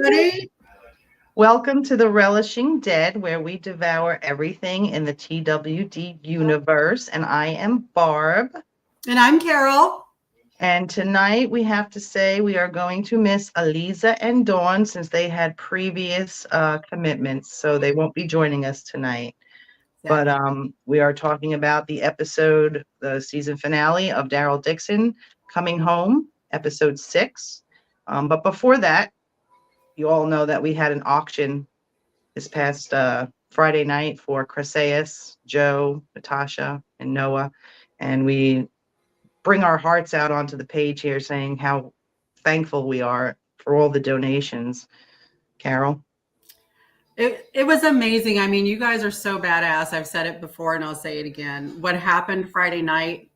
everybody. Welcome to the Relishing Dead, where we devour everything in the TWD universe. And I am Barb. And I'm Carol. And tonight we have to say we are going to miss Aliza and Dawn since they had previous commitments. So they won't be joining us tonight. Yeah. But we are talking about the episode, the season finale of Daryl Dixon Coming Home, episode 6. But before that, you all know that we had an auction this past Friday night for Chryseis, Joe, Natasha, and Noah. And we bring our hearts out onto the page here saying how thankful we are for all the donations. Carol? It was amazing. I mean, you guys are so badass. I've said it before and I'll say it again. What happened Friday night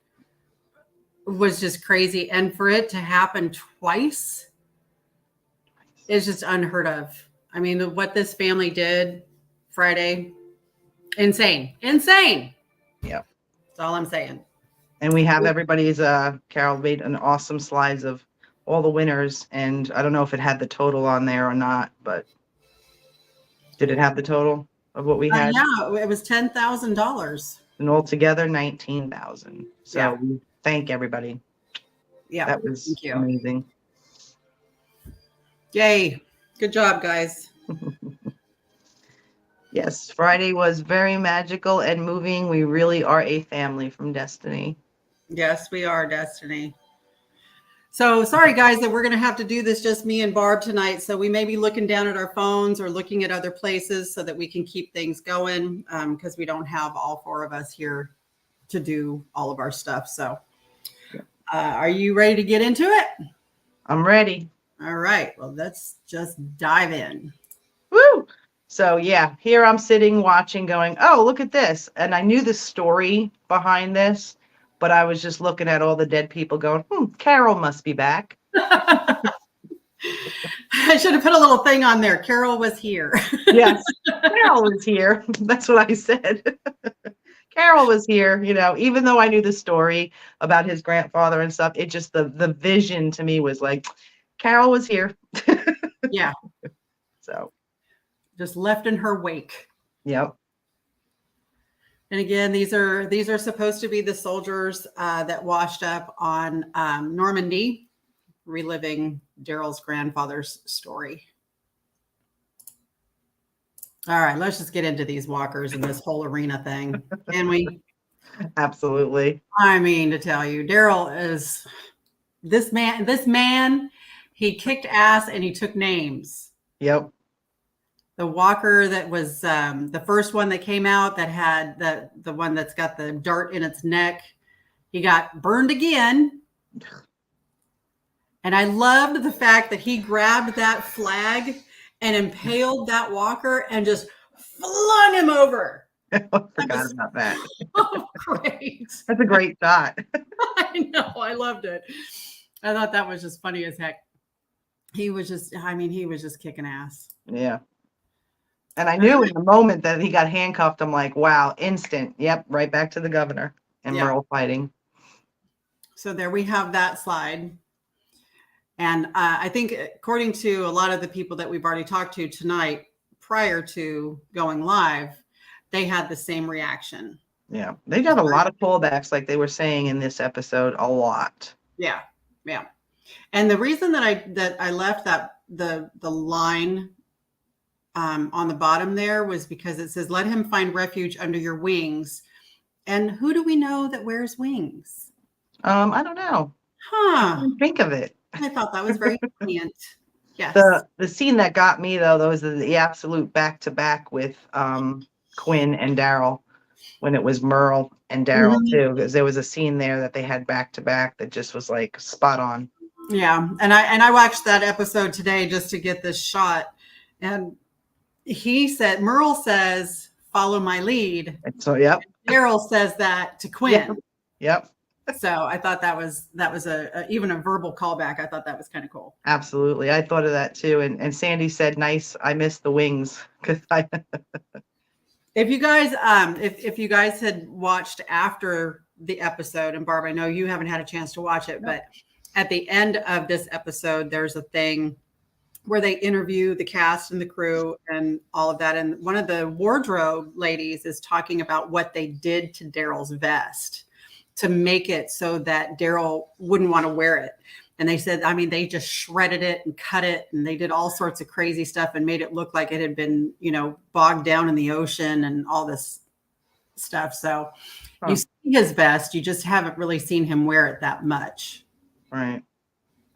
was just crazy. And for it to happen twice is just unheard of. I mean, what this family did Friday, insane. Insane. Yeah. That's all I'm saying. And we have everybody's, Carol made an awesome slides of all the winners. And I don't know if it had the total on there or not, but did it have the total of what we had? Yeah, it was $10,000. And altogether, 19,000. So we thank everybody. Yeah, that was amazing. Yay. Good job, guys. Yes, Friday was very magical and moving. We really are a family from Destiny. Yes, we are, Destiny. So sorry, guys, that we're going to have to do this just me and Barb tonight. So we may be looking down at our phones or looking at other places so that we can keep things going because we don't have all four of us here to do all of our stuff. So are you ready to get into it? I'm ready. All right. Well, let's just dive in. Woo! So yeah, here I'm sitting watching going, oh, look at this. And I knew the story behind this, but I was just looking at all the dead people going, Carol must be back. I should have put a little thing on there. Carol was here. Yes, Carol was here. That's what I said. Carol was here, you know, even though I knew the story about his grandfather and stuff, it just, the vision to me was like, Carol was here. Yeah. So. Just left in her wake. Yep. And again, these are supposed to be the soldiers that washed up on Normandy, reliving Daryl's grandfather's story. All right, let's just get into these walkers and this whole arena thing. Can we? Absolutely. I mean, to tell you, Daryl is this man, he kicked ass and he took names. Yep. The walker that was the first one that came out that had the one that's got the dart in its neck, he got burned again. And I loved the fact that he grabbed that flag and impaled that walker and just flung him over. I forgot about that. Oh, great. That's a great shot. I know. I loved it. I thought that was just funny as heck. He was just kicking ass. Yeah. And I knew in the moment that he got handcuffed, I'm like, wow, instant. Yep, right back to the governor and Merle fighting. So there we have that slide. And I think according to a lot of the people that we've already talked to tonight, prior to going live, they had the same reaction. Yeah, they got a lot of callbacks, like they were saying in this episode, a lot. Yeah, yeah. And the reason that I left the line on the bottom there was because it says, let him find refuge under your wings. And who do we know that wears wings? I don't know. Huh. I didn't think of it. I thought that was very poignant. Yes. The scene that got me though was the absolute back-to-back with Quinn and Daryl when it was Merle and Daryl too, because there was a scene there that they had back-to-back that just was like spot on. Yeah. And I watched that episode today just to get this shot. And Merle says, follow my lead. So, yep. Daryl says that to Quinn. Yep. So I thought that was even a verbal callback. I thought that was kind of cool. Absolutely. I thought of that too. And Sandy said, nice. I missed the wings. If you guys, if you guys had watched after the episode, and Barb, I know you haven't had a chance to watch it, but at the end of this episode, there's a thing where they interview the cast and the crew and all of that. And one of the wardrobe ladies is talking about what they did to Daryl's vest to make it so that Daryl wouldn't want to wear it. And they said, I mean, they just shredded it and cut it, and they did all sorts of crazy stuff and made it look like it had been, bogged down in the ocean and all this stuff. So you see his vest, you just haven't really seen him wear it that much. Right.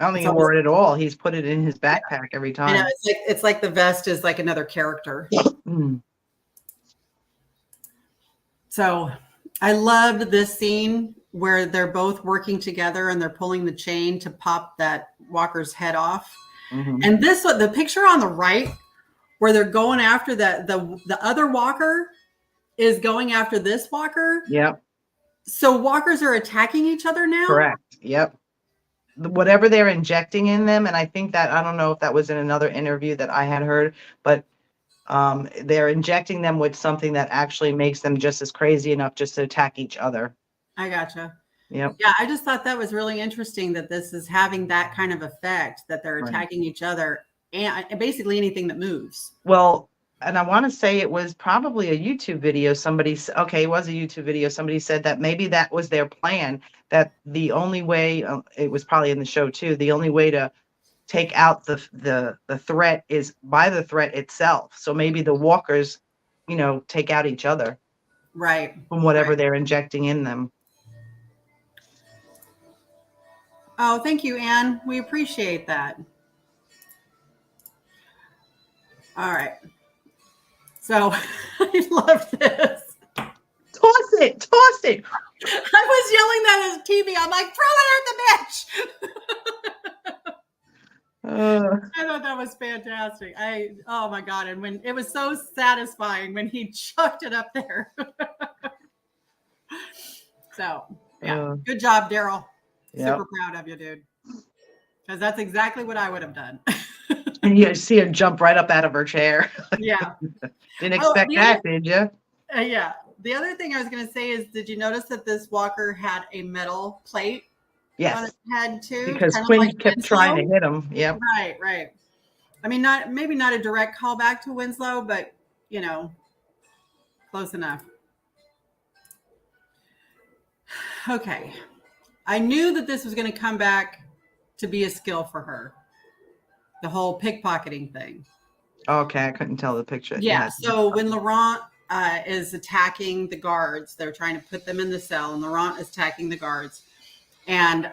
I don't think he wore it at all. He's put it in his backpack every time. I know, it's like the vest is like another character. So I loved this scene where they're both working together and they're pulling the chain to pop that walker's head off. Mm-hmm. And the picture on the right where they're going after the other walker is going after this walker. Yep. So walkers are attacking each other now? Correct. Yep. Whatever they're injecting in them, and I think that, I don't know if that was in another interview that I had heard, but they're injecting them with something that actually makes them just as crazy enough just to attack each other. I gotcha. Yep. Yeah, I just thought that was really interesting that this is having that kind of effect, that they're attacking each other and basically anything that moves. Well, and I want to say it was probably a YouTube video. It was a YouTube video. Somebody said that maybe that was their plan, that the only way, it was probably in the show too, the only way to take out the threat is by the threat itself. So maybe the walkers, take out each other. Right. From whatever they're injecting in them. Oh, thank you, Anne. We appreciate that. All right. So I love this. Toss it. I was yelling that at TV. I'm like, throw it at the bench. I thought that was fantastic. Oh my God. And when it was so satisfying when he chucked it up there. So yeah, good job, Daryl. Yep. Super proud of you, dude. Because that's exactly what I would have done. And you see her jump right up out of her chair. Yeah. Didn't expect that, did you? Yeah. The other thing I was going to say is, did you notice that this walker had a metal plate? Yes. On its head too? Because Quinn kept trying to hit him. Yep. Right. I mean, maybe not a direct callback to Winslow, but close enough. Okay. I knew that this was going to come back to be a skill for her. The whole pickpocketing thing. Okay, I couldn't tell the picture. Yeah, so when Laurent is attacking the guards, they're trying to put them in the cell, and Laurent is attacking the guards. And,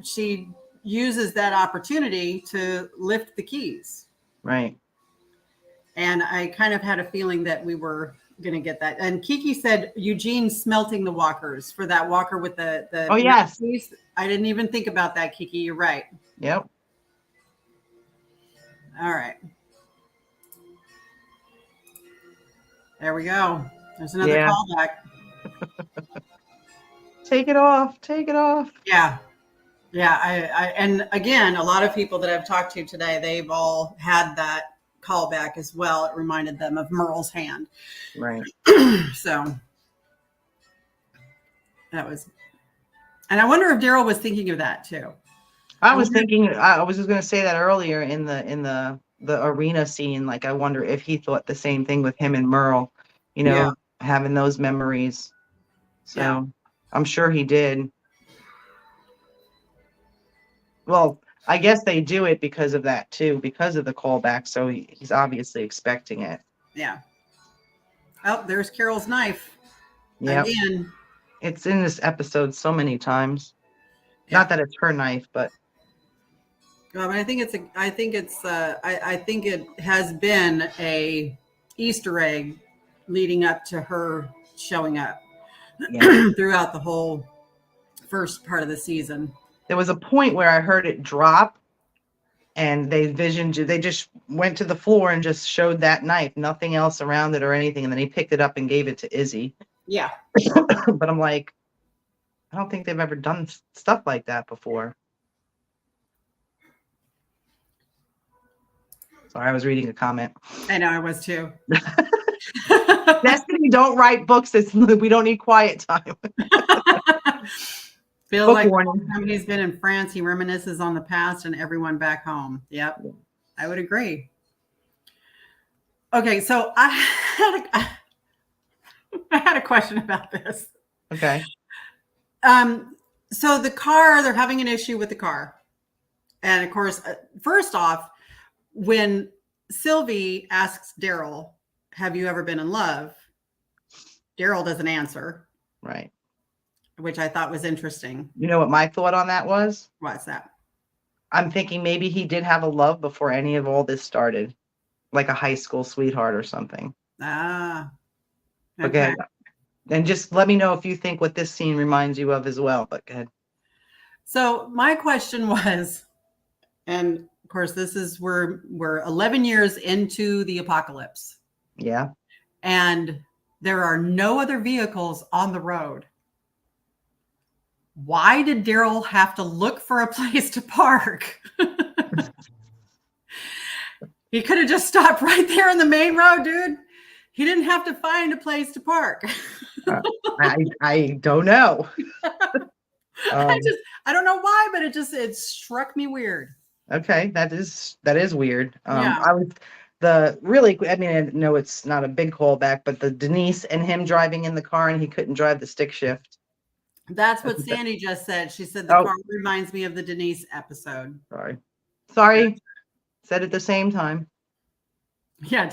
she uses that opportunity to lift the keys. Right. And I kind of had a feeling that we were going to get that. And Kiki said Eugene smelting the walkers for that walker with the oh yes keys. I didn't even think about that, Kiki. You're right. Yep. All right. There we go. There's another callback. Take it off. Yeah. And again, a lot of people that I've talked to today, they've all had that callback as well. It reminded them of Merle's hand. Right. So that was, and I wonder if Daryl was thinking of that too. I was just going to say that earlier in the arena scene. Like, I wonder if he thought the same thing with him and Merle, having those memories. So I'm sure he did. Well, I guess they do it because of that too, because of the callback. So he's obviously expecting it. Yeah. Oh, there's Carol's knife. Yeah. Again. It's in this episode so many times. Yeah. Not that it's her knife, but. I think it has been a Easter egg leading up to her showing up throughout the whole first part of the season. There was a point where I heard it drop, and they just went to the floor and just showed that knife, nothing else around it or anything. And then he picked it up and gave it to Izzy. Yeah. But I'm like, I don't think they've ever done stuff like that before. Sorry, I was reading a comment. I know, I was too. Destiny, don't write books. We don't need quiet time. Feels Book like the whole warning. time he's been in France, he reminisces on the past and everyone back home. Yep, I would agree. Okay, so I had a question about this. Okay. So the car, they're having an issue with the car. And of course, first off, when Sylvie asks Daryl, have you ever been in love? Daryl doesn't answer, Right. which I thought was interesting. You know what my thought on that was? What's that? I'm thinking maybe he did have a love before any of all this started, like a high school sweetheart or something. Ah, Okay. okay. And just let me know if you think what this scene reminds you of as well. But go ahead. So my question was, and of course, this is we're 11 years into the apocalypse, Yeah. and there are no other vehicles on the road. Why did Daryl have to look for a place to park? He could have just stopped right there in the main road, dude. He didn't have to find a place to park. I don't know. I don't know why, but it struck me weird. Okay, that is weird. Yeah. I was the really, I mean, I know it's not a big callback, but the Denise and him driving in the car and he couldn't drive the stick shift. That's what Sandy just said. She said the car reminds me of the Denise episode. Sorry. Said at the same time. Yeah,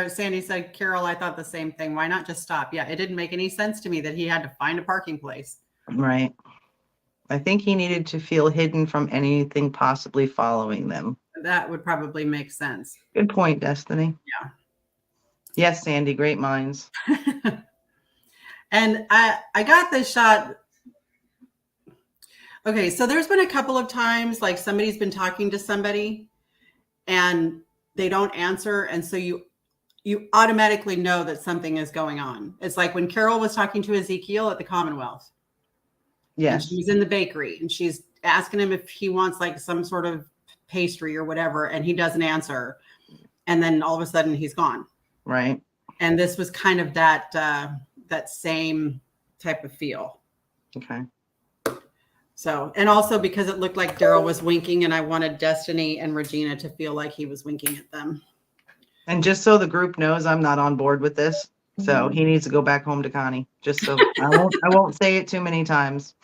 Sandy said, Carol, I thought the same thing. Why not just stop? Yeah, it didn't make any sense to me that he had to find a parking place. Right. I think he needed to feel hidden from anything possibly following them. That would probably make sense. Good point, Destiny. Yeah. Yes, Sandy, great minds. And I got this shot. Okay, so there's been a couple of times like somebody's been talking to somebody and they don't answer, and so you automatically know that something is going on. It's like when Carol was talking to Ezekiel at the Commonwealth. Yes. And she's in the bakery and she's asking him if he wants like some sort of pastry or whatever, and he doesn't answer. And then all of a sudden he's gone. Right. And this was kind of that same type of feel. Okay. So, and also because it looked like Daryl was winking, and I wanted Destiny and Regina to feel like he was winking at them. And just so the group knows, I'm not on board with this. So he needs to go back home to Connie. Just so I won't say it too many times.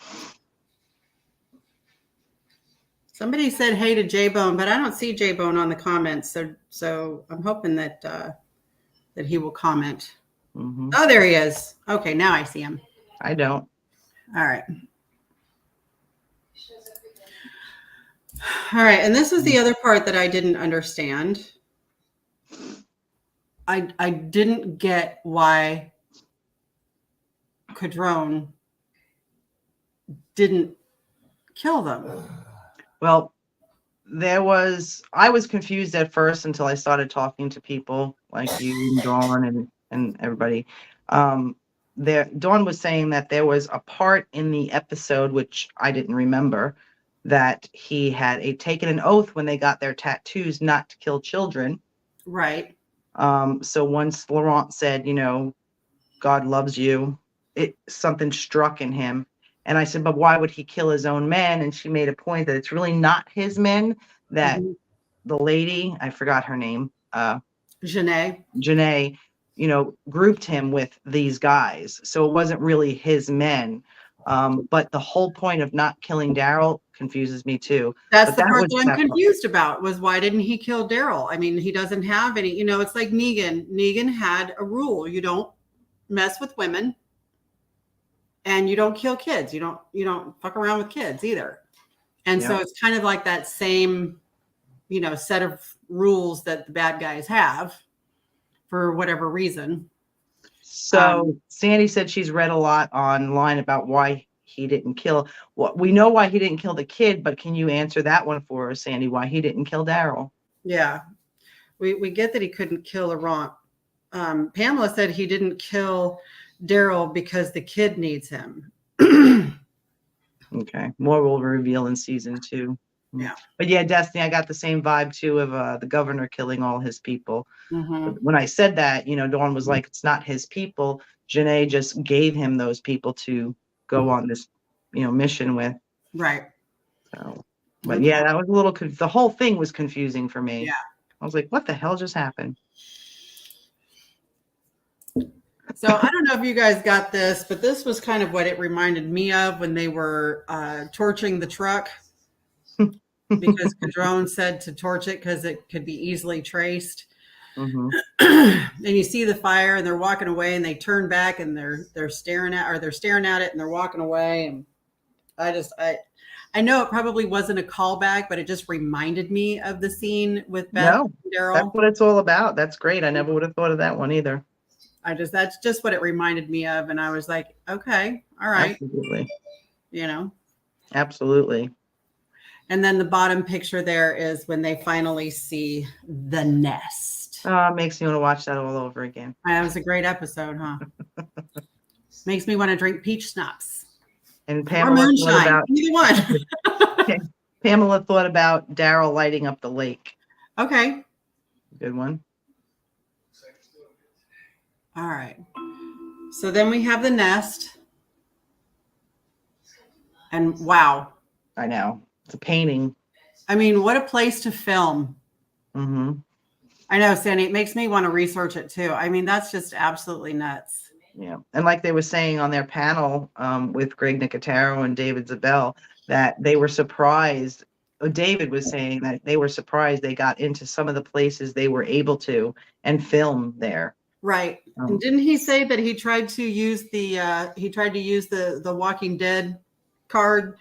Somebody said hey to J-Bone, but I don't see J-Bone on the comments. So I'm hoping that that he will comment. Mm-hmm. Oh, there he is. Okay, now I see him. I don't. All right. All right, and this is the other part that I didn't understand. I didn't get why Cadrone didn't kill them. Well, I was confused at first until I started talking to people like you and Dawn and everybody. Dawn was saying that there was a part in the episode, which I didn't remember, that he had taken an oath when they got their tattoos not to kill children. Right. So once Laurent said, God loves you, something struck in him. And I said, but why would he kill his own men? And she made a point that it's really not his men, that the lady, I forgot her name, Janae, grouped him with these guys. So it wasn't really his men. But the whole point of not killing Daryl confuses me too. That's the part that I'm confused about, was why didn't he kill Daryl? I mean, he doesn't have any, it's like Negan. Negan had a rule. You don't mess with women and you don't kill kids. You don't fuck around with kids either. And so it's kind of like that same, set of rules that the bad guys have for whatever reason. So Sandy said she's read a lot online about why he didn't kill. Well, we know why he didn't kill the kid, but can you answer that one for us, Sandy? Why he didn't kill Daryl? Yeah, we get that he couldn't kill Laurent. Pamela said he didn't kill Daryl because the kid needs him. Okay, more will reveal in season 2. Yeah, but yeah, Destiny, I got the same vibe too of the governor killing all his people. Mm-hmm. When I said that, Dawn was like, it's not his people. Janae just gave him those people to go on this mission with. Right. So, but Okay. yeah, that was a little, the whole thing was confusing for me. Yeah. I was like, what the hell just happened? So I don't know if you guys got this, but this was kind of what it reminded me of when they were torching the truck, because Cadrone said to torch it because it could be easily traced. Mm-hmm. And you see the fire, and they're walking away, and they turn back, and they're staring at it, and they're walking away. And I know it probably wasn't a callback, but it just reminded me of the scene with Beth No, and that's Daryl. what it's all about. That's great. I never would have thought of that one either. That's just what it reminded me of, and I was like, okay, all right, Absolutely. Absolutely. And then the bottom picture there is when they finally see the nest. Oh, it makes me want to watch that all over again. That was a great episode, huh? Makes me want to drink peach schnapps. And Pamela or moonshine, either one. Pamela thought about Daryl lighting up the lake. Okay. Good one. All right. So then we have the nest. And wow. I know. It's a painting. I mean, what a place to film. Mm-hmm. I know, Sandy. It makes me want to research it too. I mean, that's just absolutely nuts. Yeah. And like they were saying on their panel with Greg Nicotero and David Zabel, that they were surprised. David was saying that they were surprised they got into some of the places they were able to and film there. Right. And didn't he say that he tried to use the Walking Dead card,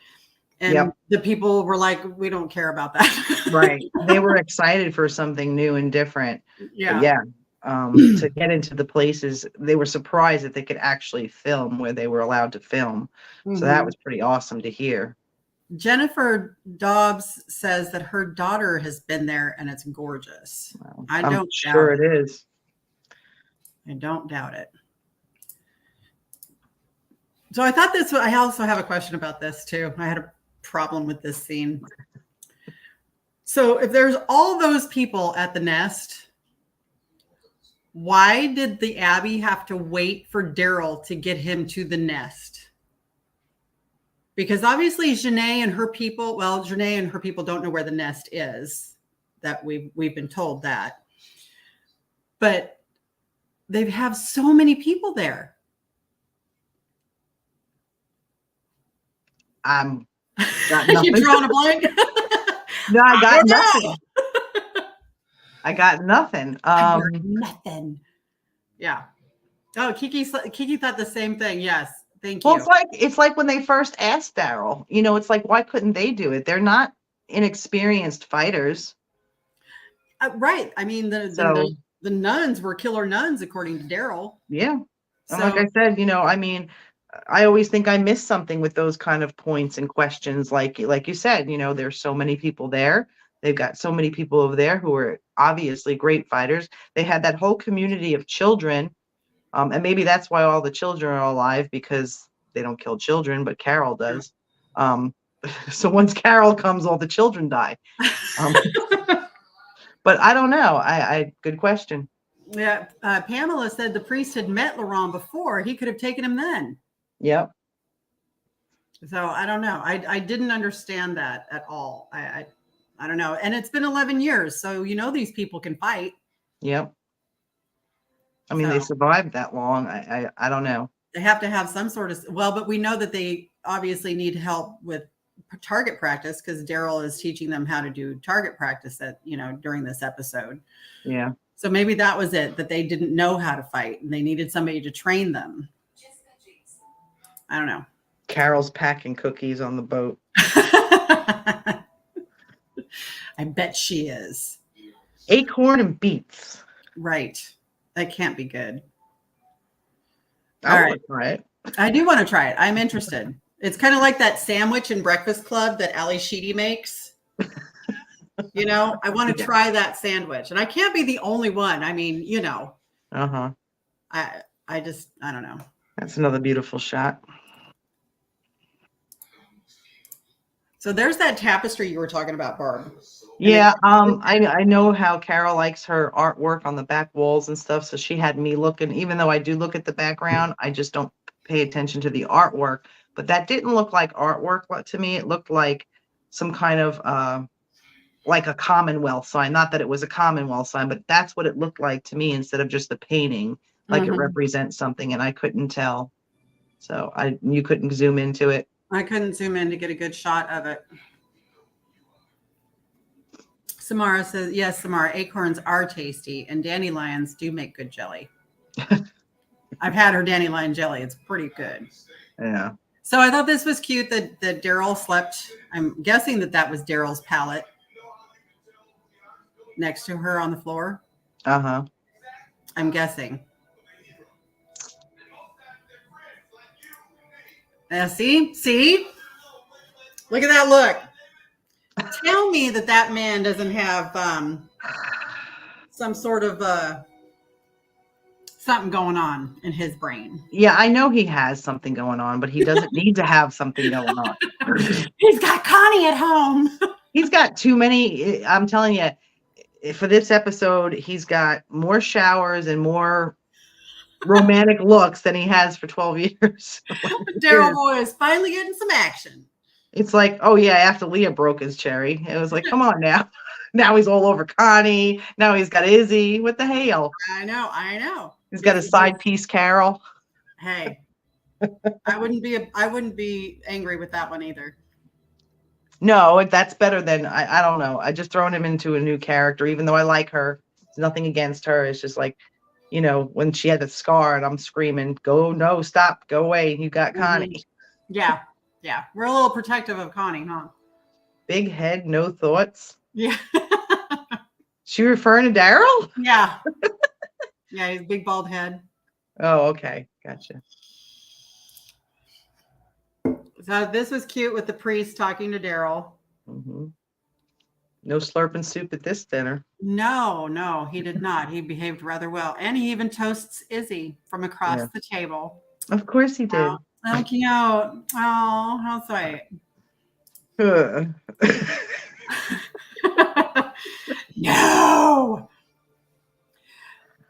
and the people were like, we don't care about that. Right. They were excited for something new and different. Yeah. But to get into the places, they were surprised that they could actually film where they were allowed to film. Mm-hmm. So that was pretty awesome to hear. Jennifer Dobbs says that her daughter has been there and it's gorgeous. Well, I'm sure it is. I don't doubt it. So I thought I also have a question about this too. I had a problem with this scene. So if there's all those people at the nest, why did the Abbey have to wait for Daryl to get him to the nest? Because obviously Janae and her people don't know where the nest is. That we've been told that. But they have so many people there. Got nothing. You drawing a blank? No, I got nothing. I got nothing. Nothing. Yeah. Oh, Kiki thought the same thing. Yes. Thank you. Well, it's like when they first asked Daryl, it's like, why couldn't they do it? They're not inexperienced fighters. Right. I mean, the nuns were killer nuns, according to Daryl. Yeah. So, like I said, I mean, I always think I miss something with those kind of points and questions. Like you said, there's so many people there. They've got so many people over there who are obviously great fighters. They had that whole community of children. And maybe that's why all the children are alive, because they don't kill children, but Carol does. So once Carol comes, all the children die. But I don't know. Good question. Yeah. Pamela said the priest had met Laurent before. He could have taken him then. Yep. So I don't know. I didn't understand that at all. I don't know. And it's been 11 years. So, these people can fight. Yep. I mean, they survived that long. I don't know. They have to have some sort of, but we know that they obviously need help with target practice, because Daryl is teaching them how to do target practice during this episode. Yeah. So maybe that was it, that they didn't know how to fight and they needed somebody to train them. I don't know. Carol's packing cookies on the boat. I bet she is. Acorn and beets. Right. That can't be good. I want to try it. I do want to try it. I'm interested. It's kind of like that sandwich in Breakfast Club that Ali Sheedy makes. I want to try that sandwich. And I can't be the only one. I mean, Uh-huh. I don't know. That's another beautiful shot. So there's that tapestry you were talking about, Barb. Yeah, I know how Carol likes her artwork on the back walls and stuff. So she had me looking, even though I do look at the background, I just don't pay attention to the artwork. but that didn't look like artwork to me. It looked like some kind of like a Commonwealth sign. Not that it was a Commonwealth sign, but that's what it looked like to me instead of just the painting, like it represents something, and I couldn't tell. So you couldn't zoom into it. I couldn't zoom in to get a good shot of it. Samara says, yes, Samara, acorns are tasty, and dandelions do make good jelly. I've had her dandelion jelly. It's pretty good. Yeah. So I thought this was cute that Daryl slept. I'm guessing that was Daryl's pallet next to her on the floor. Uh-huh. I'm guessing. See? Look at that look. Tell me that man doesn't have some sort of something going on in his brain. Yeah, I know he has something going on, but he doesn't need to have something going on. He's got Connie at home. He's got too many. I'm telling you, for this episode, he's got more showers and more romantic looks than he has for 12 years. Daryl boy is finally getting some action. It's like, oh yeah, after Leah broke his cherry, it was like, come on now. Now he's all over Connie. Now he's got Izzy. What the hell? I know. He's got a side piece, Carol. Hey, I wouldn't be angry with that one either. No, that's better than I don't know. I just thrown him into a new character, even though I like her. It's nothing against her. It's just like, when she had the scar and I'm screaming, no, stop, go away. You got Connie. Yeah. We're a little protective of Connie, huh? Big head, no thoughts. Yeah. She referring to Daryl? Yeah. Yeah, he's big bald head. Oh, okay. Gotcha. So this was cute with the priest talking to Daryl. Mm-hmm. No slurping soup at this dinner. No, he did not. He behaved rather well. And he even toasts Izzy from across the table. Of course he did. Oh, cute. Oh, how sweet. No.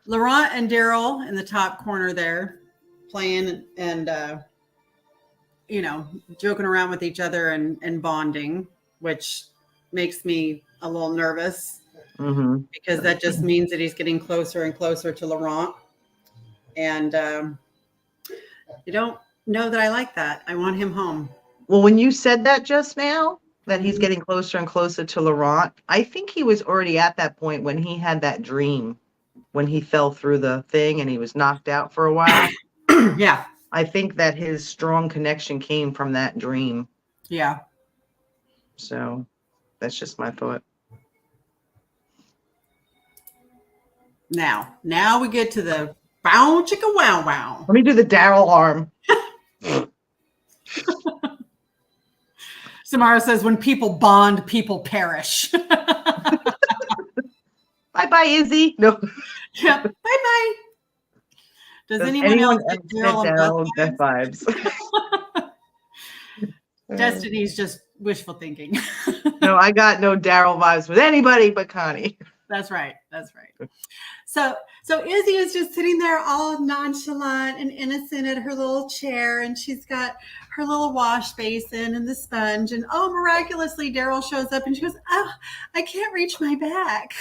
Laurent and Daryl in the top corner there playing and joking around with each other and bonding, which makes me a little nervous because that just means that he's getting closer and closer to Laurent. And you don't know that I like that. I want him home. Well, when you said that just now, that he's getting closer and closer to Laurent, I think he was already at that point when he had that dream, when he fell through the thing and he was knocked out for a while. Yeah. I think that his strong connection came from that dream. Yeah. So that's just my thought. Now we get to the bow chicka wow wow. Let me do the Daryl arm. Samara says, when people bond, people perish. Bye-bye, Izzy. No. Yeah. Bye-bye. Does anyone else get Daryl death vibes? Destiny's just wishful thinking. No, I got no Daryl vibes with anybody but Connie. That's right. So Izzy is just sitting there all nonchalant and innocent at her little chair, and she's got her little wash basin and the sponge, and miraculously Daryl shows up and she goes, oh, I can't reach my back.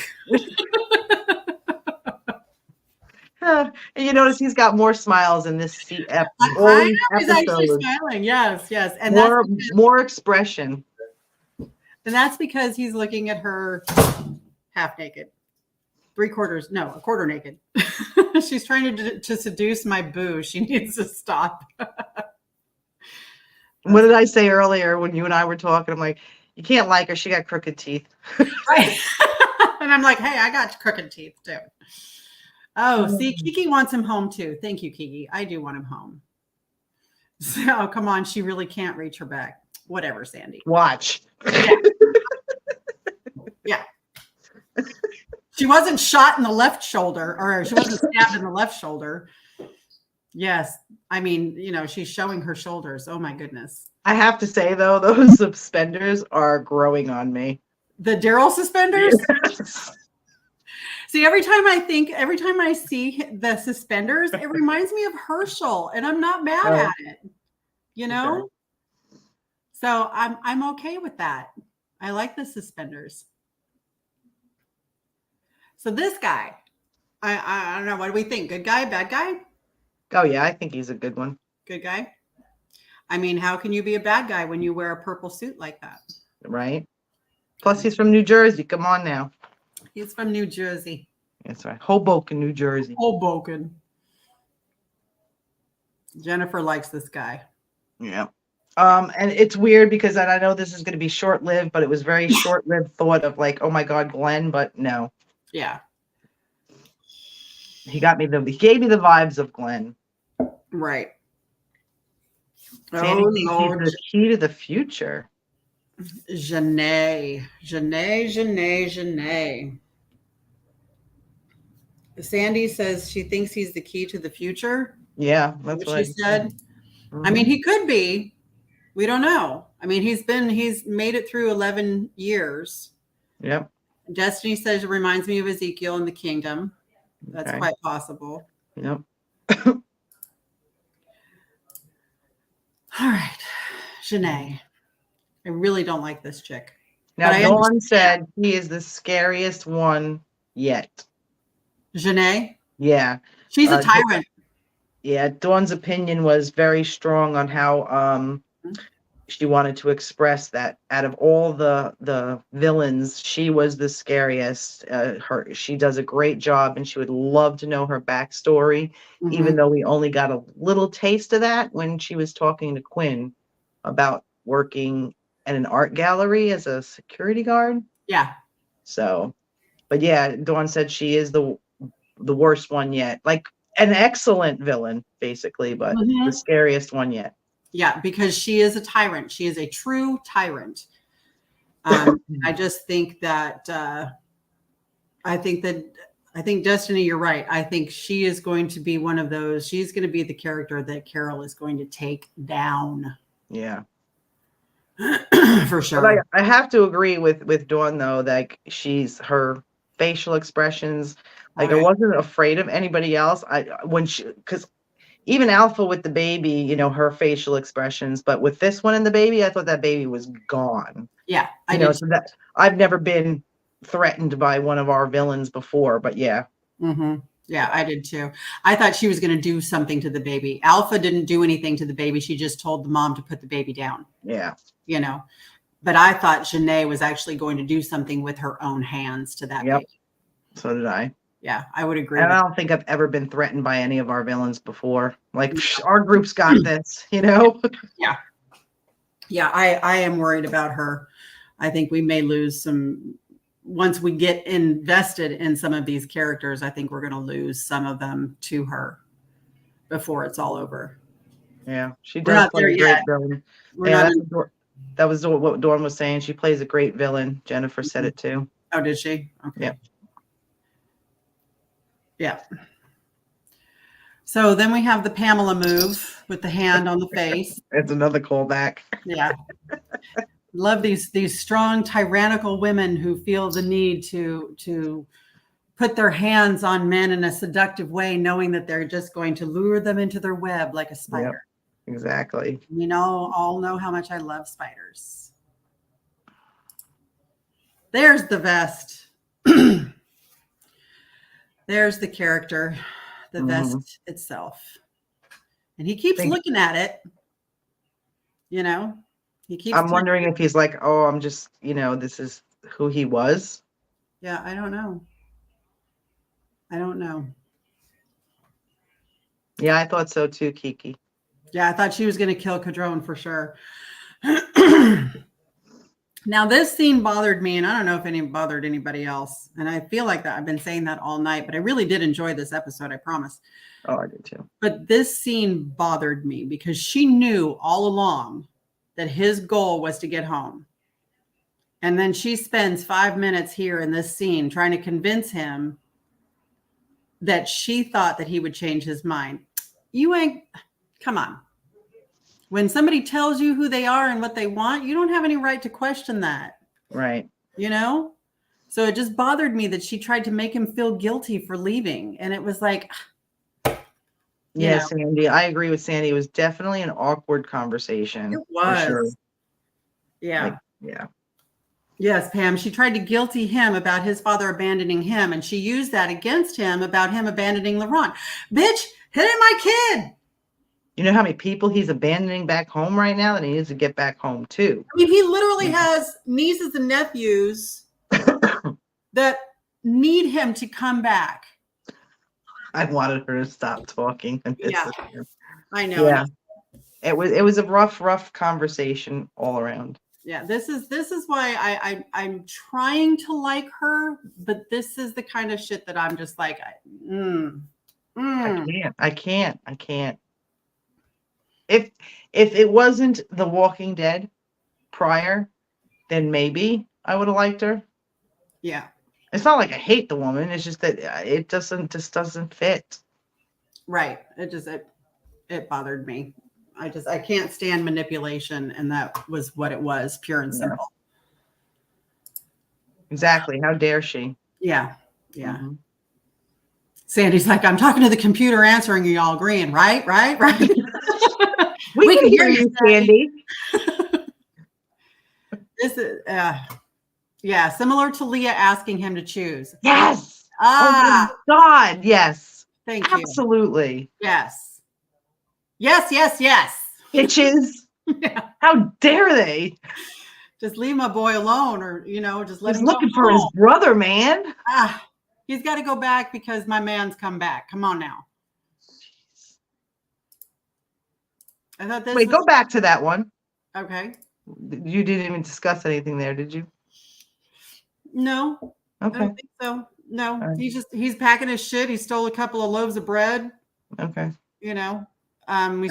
And you notice he's got more smiles in this I know, he's actually episode. smiling. Yes. And more expression. And that's because he's looking at her half naked. A quarter naked. She's trying to seduce my boo. She needs to stop. What did I say earlier when you and I were talking? I'm like, you can't like her. She got crooked teeth. Right. And I'm like, hey, I got crooked teeth too. Oh, see, Kiki wants him home too. Thank you, Kiki. I do want him home. So come on. She really can't reach her back. Whatever, Sandy. Watch. Yeah. She wasn't shot in the left shoulder, or she wasn't stabbed in the left shoulder. Yes. I mean, she's showing her shoulders. Oh my goodness. I have to say though, those suspenders are growing on me. The Daryl suspenders? Yes. See, every time I see the suspenders, it reminds me of Herschel, and I'm not mad at it. you Okay. know? So I'm okay with that. I like the suspenders. So this guy, I don't know. What do we think? Good guy, bad guy? Oh yeah, I think he's a good one. Good guy. I mean, how can you be a bad guy when you wear a purple suit like that? Right. Plus, he's from New Jersey. Come on now. He's from New Jersey. That's right. Hoboken, New Jersey. Hoboken. Jennifer likes this guy. Yeah. And it's weird because I know this is going to be short-lived, but it was very short-lived thought of like, oh my God, Glenn, but no. Yeah. He gave me the vibes of Glenn. Right. Sandy Oh, thinks he's Lord. the key to the future. Janae. Sandy says she thinks he's the key to the future. Yeah, that's what she said. I mean, he could be. We don't know. I mean, he's made it through 11 years. Yep. Destiny says it reminds me of Ezekiel in the kingdom. That's quite possible. Yep. All right. Janae. I really don't like this chick. Now, Dawn said he is the scariest one yet. Janae? Yeah. She's a tyrant. Yeah. Dawn's opinion was very strong on how she wanted to express that out of all the villains, she was the scariest. She does a great job, and she would love to know her backstory, even though we only got a little taste of that when she was talking to Quinn about working at an art gallery as a security guard. Yeah. So, but yeah, Dawn said she is the worst one yet. Like an excellent villain, basically, but the scariest one yet. Yeah, because she is a tyrant. She is a true tyrant. I just think that I think Destiny, you're right. I think she is going to be one of those. She's going to be the character that Carol is going to take down. Yeah. For sure. But I have to agree with Dawn though, that her facial expressions, like I wasn't afraid of anybody else. Because even Alpha with the baby, you know, her facial expressions, but with this one and the baby, I thought that baby was gone. Yeah. So that I've never been threatened by one of our villains before, but yeah. Mm-hmm. Yeah, I did too. I thought she was going to do something to the baby. Alpha didn't do anything to the baby. She just told the mom to put the baby down. Yeah. You know, but I thought Janae was actually going to do something with her own hands to that baby. So did I. Yeah, I would agree. And I don't think I've ever been threatened by any of our villains before. Like, our group's got this, you know? Yeah. Yeah, I am worried about her. I think we may lose some. Once we get invested in some of these characters, I think we're going to lose some of them to her before it's all over. Yeah, she does play a great villain. That was what Dawn was saying. She plays a great villain. Jennifer said it too. Oh, did she? Okay. Yeah. Yeah. So then we have the Pamela move with the hand on the face. It's another callback. Yeah. Love these strong, tyrannical women who feel the need to put their hands on men in a seductive way, knowing that they're just going to lure them into their web like a spider. Yep, exactly. We all know how much I love spiders. There's the vest. There's the character, the vest itself. And he keeps looking at it. You know, he keeps. I'm wondering if he's like, oh, I'm just, this is who he was. Yeah, I don't know. Yeah, I thought so too, Kiki. Yeah, I thought she was going to kill Cadrone for sure. Now, this scene bothered me, and I don't know if it bothered anybody else. And I feel like that I've been saying that all night, but I really did enjoy this episode, I promise. Oh, I did too. But this scene bothered me because she knew all along that his goal was to get home. And then she spends 5 minutes here in this scene trying to convince him that she thought that he would change his mind. Come on. When somebody tells you who they are and what they want, you don't have any right to question that. Right. So it just bothered me that she tried to make him feel guilty for leaving. And it was like, you Yeah, know, Sandy. I agree with Sandy. It was definitely an awkward conversation it for sure. was. Yeah. Like, yeah. Yes, Pam. She tried to guilty him about his father abandoning him, and she used that against him about him abandoning LaRon. Bitch, hitting my kid. You know how many people he's abandoning back home right now that he needs to get back home too? I mean, he literally has nieces and nephews that need him to come back. I wanted her to stop talking and Yeah, I know. yeah. It was a rough conversation all around. Yeah, this is why I'm trying to like her, but this is the kind of shit that I'm just like, I can't. If it wasn't The Walking Dead prior, then maybe I would have liked her. Yeah. It's not like I hate the woman. It's just that it doesn't fit. Right. It bothered me. I can't stand manipulation, and that was what it was, pure and simple. Exactly. How dare she? Yeah. Yeah. Mm-hmm. Sandy's like, I'm talking to the computer answering you, all agreeing, right? we can hear you, Sandy. This is yeah, similar to Leah asking him to choose. Yes. Oh my God, yes. Thank you. Absolutely. Yes. Yes. Bitches. Yeah. How dare they? Just leave my boy alone, or just let him go looking for his brother, man. He's got to go back because my man's come back. Come on now. I thought this. Wait, go back to that one. Okay. You didn't even discuss anything there, did you? No. Okay. I don't think so. No. Right. He's packing his shit. He stole a couple of loaves of bread. Okay.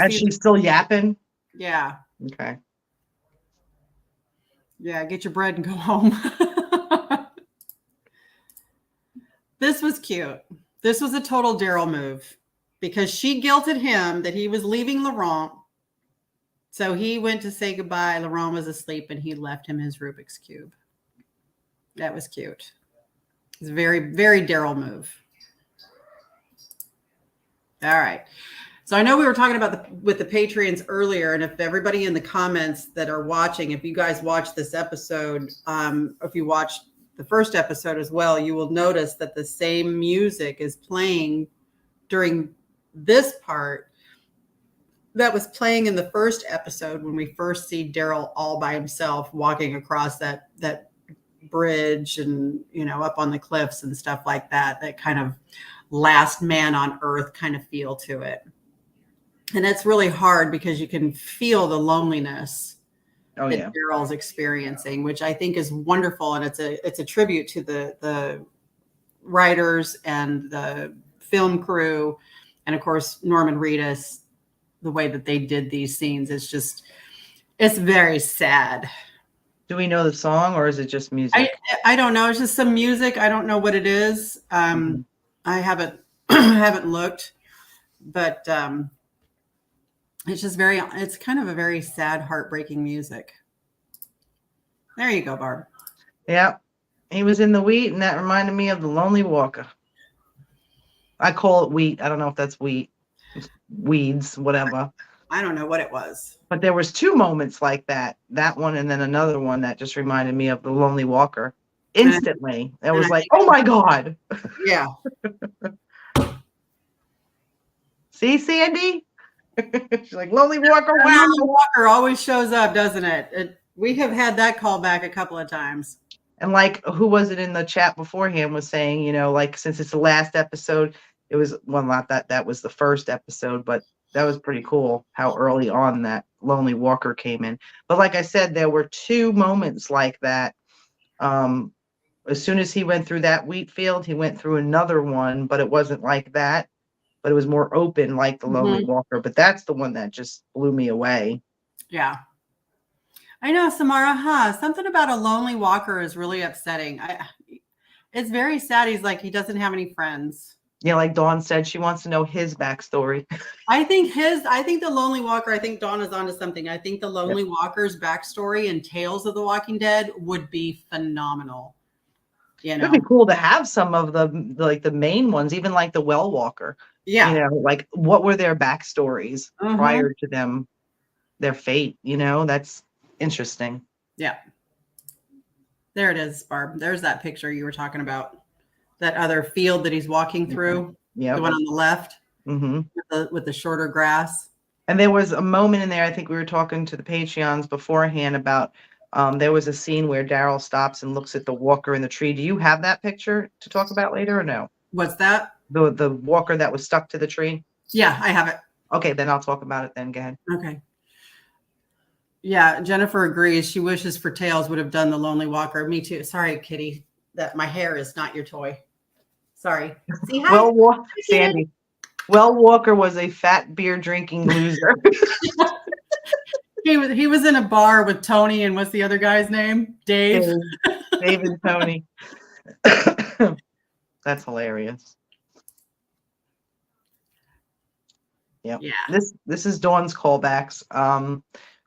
She's still yapping. Yeah. Okay. Yeah, get your bread and go home. This was cute. This was a total Daryl move because she guilted him that he was leaving Laurent. So he went to say goodbye. Laurent was asleep and he left him his Rubik's Cube. That was cute. It's a very, very Daryl move. All right. So I know we were talking about with the Patreons earlier, and if everybody in the comments that are watching, if you guys watch this episode, if you watched the first episode as well, you will notice that the same music is playing during this part that was playing in the first episode when we first see Daryl all by himself walking across that bridge and up on the cliffs and stuff like that. That kind of last man on earth kind of feel to it. And it's really hard because you can feel the loneliness that Daryl's experiencing, which I think is wonderful. And it's a tribute to the writers and the film crew. And of course, Norman Reedus, the way that they did these scenes is it's very sad. Do we know the song or is it just music? I don't know. It's just some music. I don't know what it is. I haven't looked, but it's kind of a very sad, heartbreaking music. There you go, Barb. Yeah. He was in the wheat, and that reminded me of the Lonely Walker. I call it wheat. I don't know if that's wheat. Weeds, whatever. I don't know what it was. But there was two moments like that. That one and then another one that just reminded me of the Lonely Walker. Instantly. It was like, oh my God. Yeah. See, Sandy? She's like, Lonely Walker, wow. Lonely Walker always shows up, doesn't it? We have had that call back a couple of times. And like, who was it in the chat beforehand was saying, like, since it's the last episode, it was, well, not that was the first episode, but that was pretty cool how early on that Lonely Walker came in. But like I said, there were two moments like that. As soon as he went through that wheat field, he went through another one, but it wasn't like that. But it was more open like the Lonely Walker. But that's the one that just blew me away. Yeah. I know, Samara, something about a Lonely Walker is really upsetting. It's very sad. He's like, he doesn't have any friends. Yeah, like Dawn said, she wants to know his backstory. I think the Lonely Walker, I think Dawn is onto something. I think the Lonely Walker's backstory and Tales of the Walking Dead would be phenomenal. It'd be cool to have some of the main ones, even like the Well Walker. Yeah. Like what were their backstories Mm-hmm. prior to them, their fate, that's interesting. Yeah. There it is, Barb. There's that picture you were talking about. That other field that he's walking through, the Yep. one on the left Mm-hmm. with the shorter grass. And there was a moment in there, I think we were talking to the Patreons beforehand about there was a scene where Daryl stops and looks at the walker in the tree. Do you have that picture to talk about later or no? What's that? The walker that was stuck to the tree? Yeah, I have it. Okay, then I'll talk about it then. Go ahead. Okay. Yeah, Jennifer agrees. She wishes for Tails would have done the Lonely Walker. Me too. Sorry, Kitty, that my hair is not your toy. Sorry. See, hi. Sandy. Well, Walker was a fat beer drinking loser. He was in a bar with Tony and what's the other guy's name? Dave. Dave and Tony. That's hilarious. Yep. Yeah. This is Dawn's callbacks.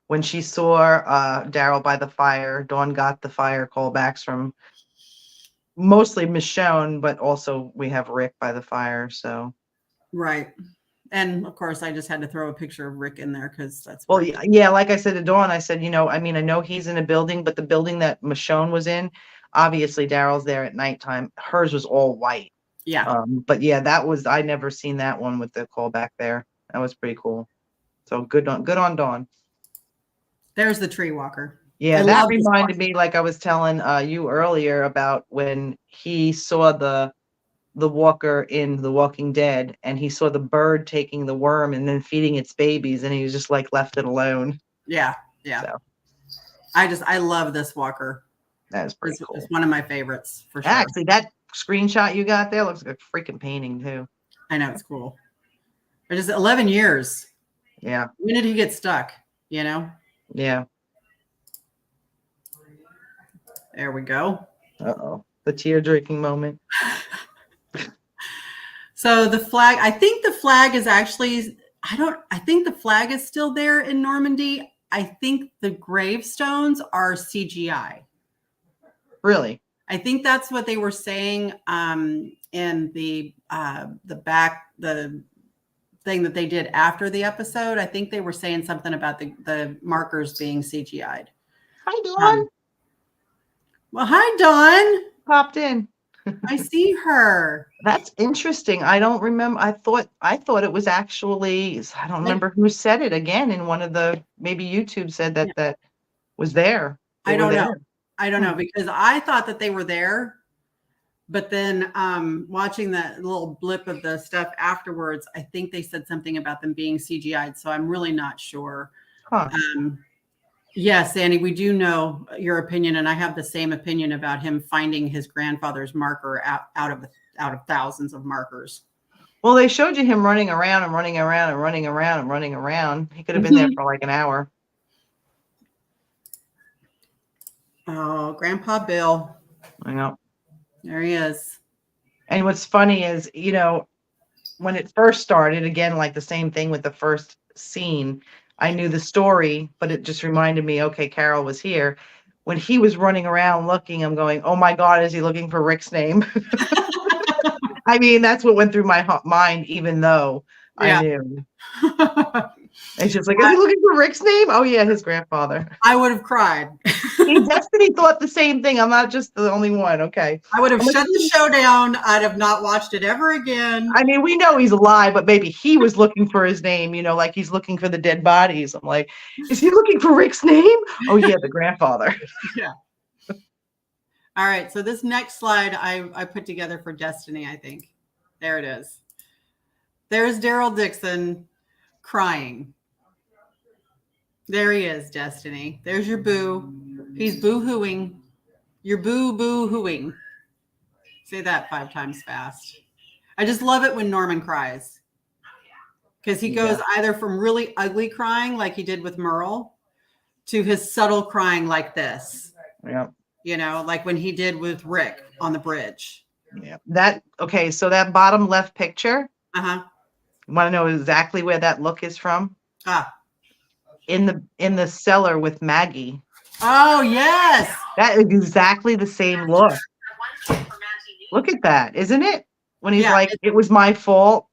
When she saw Daryl by the fire, Dawn got the fire callbacks from mostly Michonne, but also we have Rick by the fire. So right. And of course, I just had to throw a picture of Rick in there because that's yeah. Like I said to Dawn, I said, I know he's in a building, but the building that Michonne was in, obviously Daryl's there at nighttime. Hers was all white. Yeah. But yeah, I never seen that one with the callback there. That was pretty cool. So good on Dawn. There's the tree walker. Yeah, that reminded me, like I was telling you earlier, about when he saw the walker in The Walking Dead, and he saw the bird taking the worm and then feeding its babies, and he was just like left it alone. Yeah. So. I love this walker. That is pretty cool. It's one of my favorites for sure. Actually, that screenshot you got there looks like a freaking painting too. I know, it's cool. It is 11 years. Yeah. When did he get stuck? Yeah. There we go. Uh-oh. The tear drinking moment. So the flag, I think the flag is actually, I think the flag is still there in Normandy. I think the gravestones are CGI. Really? I think that's what they were saying in the thing that they did after the episode. I think they were saying something about the markers being CGI'd. Hi, Dawn. Well, hi, Dawn. Popped in. I see her. That's interesting. I don't remember. I thought it was actually, I don't remember who said it again in one of the, maybe YouTube said that was there. I don't know. I don't know, because I thought that they were there, but then watching that little blip of the stuff afterwards, I think they said something about them being CGI'd. So I'm really not sure. Huh. Yes, Sandy, we do know your opinion, and I have the same opinion about him finding his grandfather's marker out of thousands of markers. Well, they showed you him running around and running around and running around and running around. He could have been there for like an hour. Oh, Grandpa Bill. I know. There he is. And what's funny is, when it first started, again, like the same thing with the first scene, I knew the story, but it just reminded me, okay, Carol was here. When he was running around looking, I'm going, oh my God, is he looking for Rick's name? I mean, that's what went through my mind, even though I knew. It's just like, is he looking for Rick's name? Oh yeah, his grandfather. I would have cried. Destiny thought the same thing. I'm not just the only one. Okay. I would have shut the show down. I'd have not watched it ever again. I mean, we know he's alive, but maybe he was looking for his name, like he's looking for the dead bodies. I'm like, is he looking for Rick's name? Oh yeah, the grandfather. Yeah. All right. So this next slide I put together for Destiny, I think. There it is. There's Daryl Dixon crying. There he is, Destiny. There's your boo. He's boo-hooing. You're boo-boo-hooing. Say that 5 times fast. I just love it when Norman cries. Because he goes either from really ugly crying like he did with Merle to his subtle crying like this. Yeah. Like when he did with Rick on the bridge. Yeah. So that bottom left picture. Uh-huh. You want to know exactly where that look is from? In the cellar with Maggie. Oh, yes. That is exactly the same look. Look at that, isn't it? When he's like, it was my fault.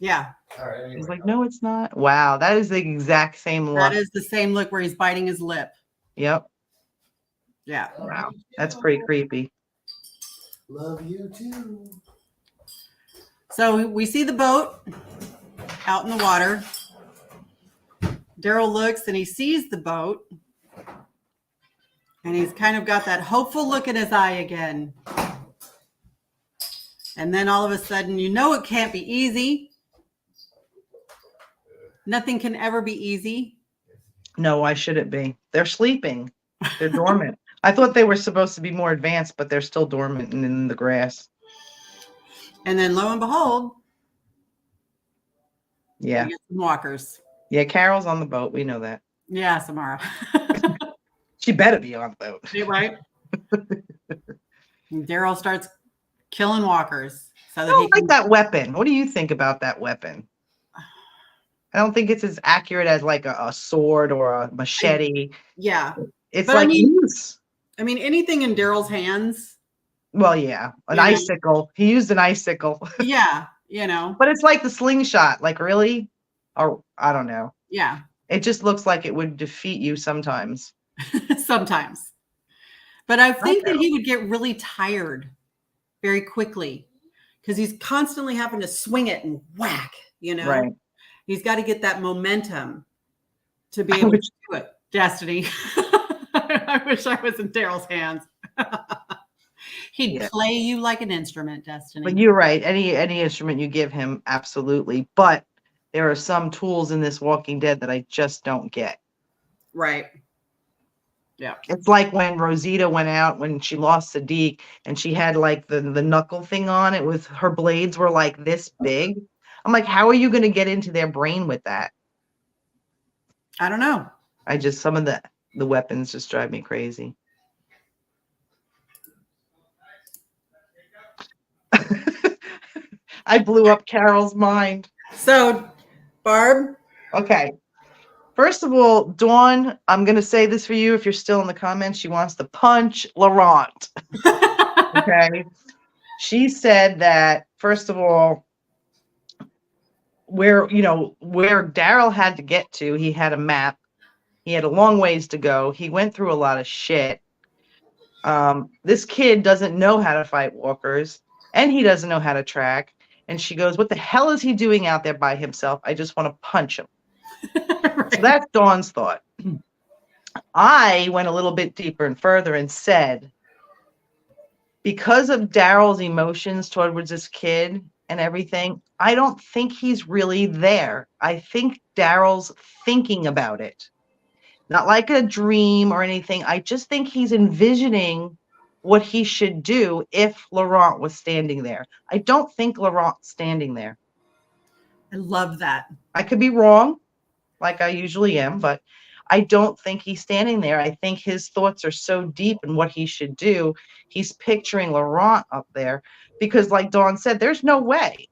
Yeah. All right. Anyway, He's like, no, it's not. Wow, that is the exact same That look. is the same look where he's biting his lip. Yep. Yeah. Wow, that's pretty creepy. love you too. So we see the boat out in the water. Daryl looks and he sees the boat. And he's kind of got that hopeful look in his eye again. And then all of a sudden, you know it can't be easy. Nothing can ever be easy. No, why should it be? They're sleeping. They're dormant. I thought they were supposed to be more advanced, but they're still dormant and in the grass. And then lo and behold, Yeah. we get some walkers. Yeah, Carol's on the boat. We know that. Yeah, Samara. She better be on the boat. Right? And Daryl starts killing walkers so I that don't he can. like that weapon. What do you think about that weapon? I don't think it's as accurate as like a sword or a machete. Yeah. It's But like I mean, anything in Daryl's hands. well, yeah, an icicle. He used an icicle. Yeah, you know. But it's like the slingshot. Like, really? Or I don't know. Yeah. It just looks like it would defeat you sometimes. Sometimes. But I think that he would get really tired very quickly because he's constantly having to swing it and whack, you know. Right. He's got to get that momentum to be able to do it. Destiny. I wish I was in Daryl's hands. He'd play you like an instrument, Destiny. But you're right. Any instrument you give him, absolutely. But there are some tools in this Walking Dead that I just don't get. Right. Yeah. It's like when Rosita went out when she lost Sadiq and she had like the knuckle thing on it with her blades were like this big. I'm like, how are you going to get into their brain with that? I don't know. Some of the weapons just drive me crazy. I blew up Carol's mind. So, Barb. Okay. First of all, Dawn, I'm going to say this for you. If you're still in the comments, she wants to punch Laurent. Okay. She said that, first of all, where Daryl had to get to, he had a map. He had a long ways to go. He went through a lot of shit. This kid doesn't know how to fight walkers, and he doesn't know how to track. And she goes, what the hell is he doing out there by himself? I just want to punch him. Right. So that's Dawn's thought. I went a little bit deeper and further and said, because of Daryl's emotions towards this kid and everything, I don't think he's really there. I think Daryl's thinking about it. Not like a dream or anything. I just think he's envisioning what he should do if Laurent was standing there. I don't think Laurent's standing there. I love that. I could be wrong, like I usually am, but I don't think he's standing there. I think his thoughts are so deep in what he should do. He's picturing Laurent up there because, like Dawn said, there's no way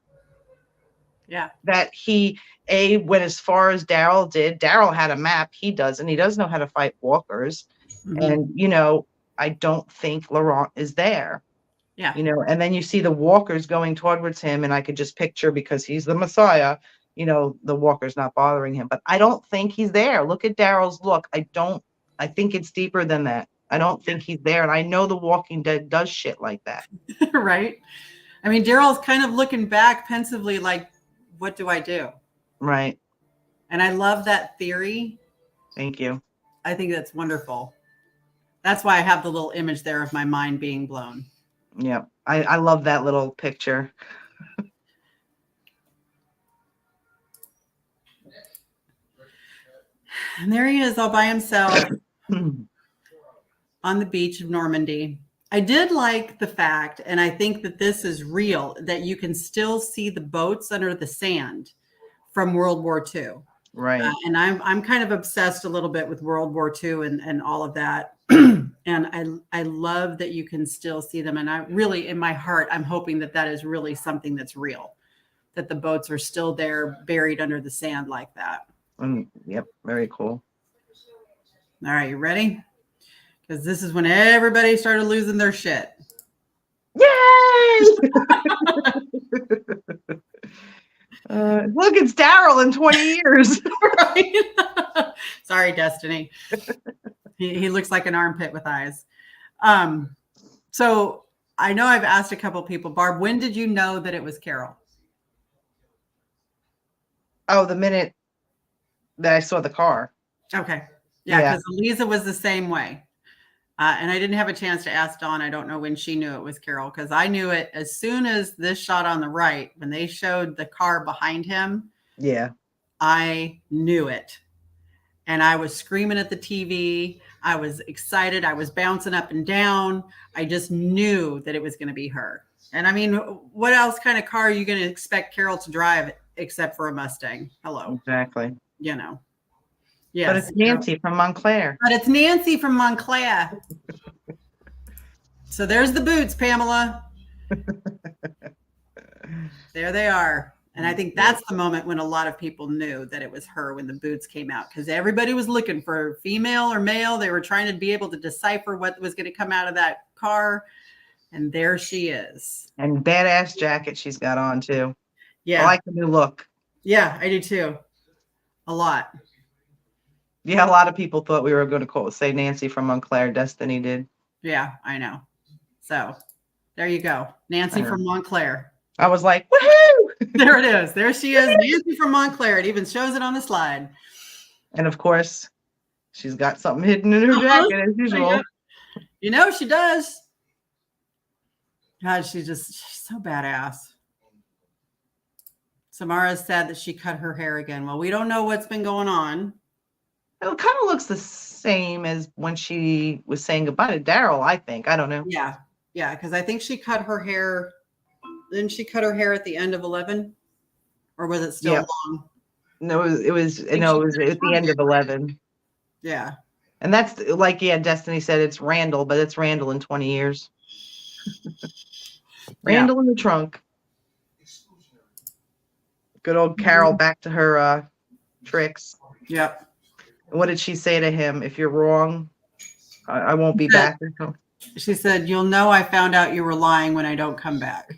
that he went as far as Daryl did. Daryl had a map. He doesn't. He doesn't know how to fight walkers. And, I don't think Laurent is there. Yeah. And then you see the walkers going towards him, and I could just picture, because he's the Messiah, the walker's not bothering him. But I don't think he's there. Look at Daryl's look. I think it's deeper than that. I don't think he's there. And I know The Walking Dead does shit like that. Right. I mean, Daryl's kind of looking back pensively like, what do I do? Right. And I love that theory. Thank you. I think that's wonderful. That's why I have the little image there of my mind being blown. Yeah. I love that little picture. And there he is all by himself on the beach of Normandy. I did like the fact, and I think that this is real, that you can still see the boats under the sand from World War II. Right. And I'm kind of obsessed a little bit with World War II and all of that. And I love that you can still see them. And I really, in my heart, I'm hoping that that is really something that's real, that the boats are still there buried under the sand like that. Yep. Very cool. All right. You ready? Because this is when everybody started losing their shit. Yay! Look, it's Daryl in 20 years. Right? Sorry, Destiny. He looks like an armpit with eyes. So I know I've asked a couple people, Barb, when did you know that it was Carol? Oh, the minute that I saw the car. Okay. Yeah, Yeah. because Eliza was the same way. And I didn't have a chance to ask Dawn. I don't know when she knew it was Carol, because I knew it as soon as this shot on the right, when they showed the car behind him. Yeah. I knew it. And I was screaming at the TV. I was excited. I was bouncing up and down. I just knew that it was going to be her. And I mean, what else kind of car are you going to expect Carol to drive except for a Mustang? Hello. Exactly. You know. Yes. But it's Nancy from Montclair. But it's Nancy from Montclair. So there's the boots, Pamela. There they are. And I think that's the moment when a lot of people knew that it was her, when the boots came out, because everybody was looking for female or male. They were trying to be able to decipher what was going to come out of that car. And there she is. And badass jacket she's got on too. Yeah. I like the new look. Yeah, I do too. A lot. Yeah, a lot of people thought we were going to say Nancy from Montclair. Destiny did. Yeah, I know. So there you go. Nancy from Montclair. I was like, woohoo! There it is. There she is. Nancy from Montclair. It even shows it on the slide. And of course, she's got something hidden in her jacket as usual. You know, she does. God, she's so badass. Samara said that she cut her hair again. Well, we don't know what's been going on. It kind of looks the same as when she was saying goodbye to Daryl, I think. I don't know. Yeah. Yeah, because I think she cut her hair. Didn't she cut her hair at the end of 11? Or was it still long? No, it was at the end of 11. Yeah. And that's like, Destiny said it's Randall, but it's Randall in 20 years. Randall in the trunk. Good old Carol back to her tricks. Yep. What did she say to him? If you're wrong, I won't be back. She said, "You'll know I found out you were lying when I don't come back."